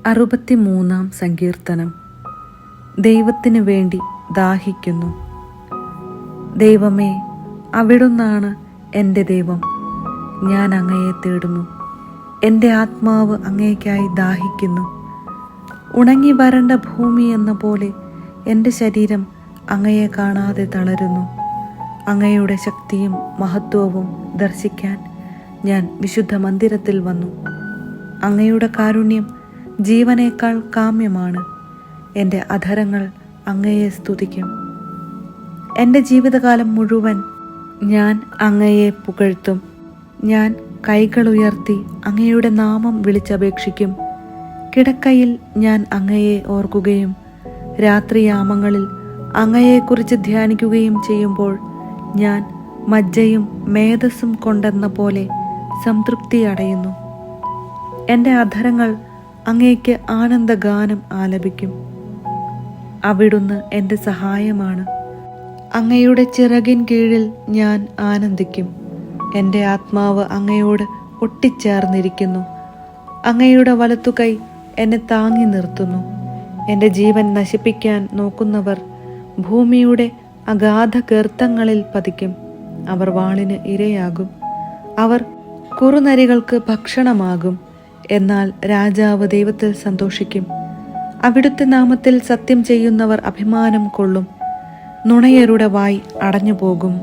63 സങ്കീർത്തനം. ദൈവത്തിനു വേണ്ടി ദാഹിക്കുന്നു. ദൈവമേ, അവിടുന്നാണ് എൻ്റെ ദൈവം. ഞാൻ അങ്ങയെ തേടുന്നു. എൻ്റെ ആത്മാവ് അങ്ങേയ്ക്കായി ദാഹിക്കുന്നു. ഉണങ്ങി വരണ്ട ഭൂമി എന്ന പോലെ എൻ്റെ ശരീരം അങ്ങയെ കാണാതെ തളരുന്നു. അങ്ങയുടെ ശക്തിയും മഹത്വവും ദർശിക്കാൻ ഞാൻ വിശുദ്ധ മന്ദിരത്തിൽ വന്നു. അങ്ങയുടെ കാരുണ്യം ജീവനേക്കാൾ കാമ്യമാണ്. എൻ്റെ അധരങ്ങൾ അങ്ങയെ സ്തുതിക്കും. എൻ്റെ ജീവിതകാലം മുഴുവൻ ഞാൻ അങ്ങയെ പുകഴ്ത്തും. ഞാൻ കൈകളുയർത്തി അങ്ങയുടെ നാമം വിളിച്ചപേക്ഷിക്കും. കിടക്കയിൽ ഞാൻ അങ്ങയെ ഓർക്കുകയും രാത്രിയാമങ്ങളിൽ അങ്ങയെക്കുറിച്ച് ധ്യാനിക്കുകയും ചെയ്യുമ്പോൾ ഞാൻ മജ്ജയും മേധസ്സും കൊണ്ടെന്ന പോലെ സംതൃപ്തി അടയുന്നു. എൻ്റെ അധരങ്ങൾ അങ്ങേക്ക് ആനന്ദഗാനം ആലപിക്കും. അവിടുന്ന് എൻ്റെ സഹായമാണ്. അങ്ങയുടെ ചിറകിൻ കീഴിൽ ഞാൻ ആനന്ദിക്കും. എൻ്റെ ആത്മാവ് അങ്ങയോട് ഒട്ടിച്ചേർന്നിരിക്കുന്നു. അങ്ങയുടെ വലത്തുകൈ എന്നെ താങ്ങി നിർത്തുന്നു. എൻ്റെ ജീവൻ നശിപ്പിക്കാൻ നോക്കുന്നവർ ഭൂമിയുടെ അഗാധ ഗർത്തങ്ങളിൽ പതിക്കും. അവർ വാളിന് ഇരയാകും. അവർ കുറുനരികൾക്ക് ഭക്ഷണമാകും. എന്നാൽ രാജാവ് ദൈവത്തിൽ സന്തോഷിക്കും. അവിടുത്തെ നാമത്തിൽ സത്യം ചെയ്യുന്നവർ അഭിമാനം കൊള്ളും. നുണയരുടെ വായ് അടഞ്ഞുപോകും.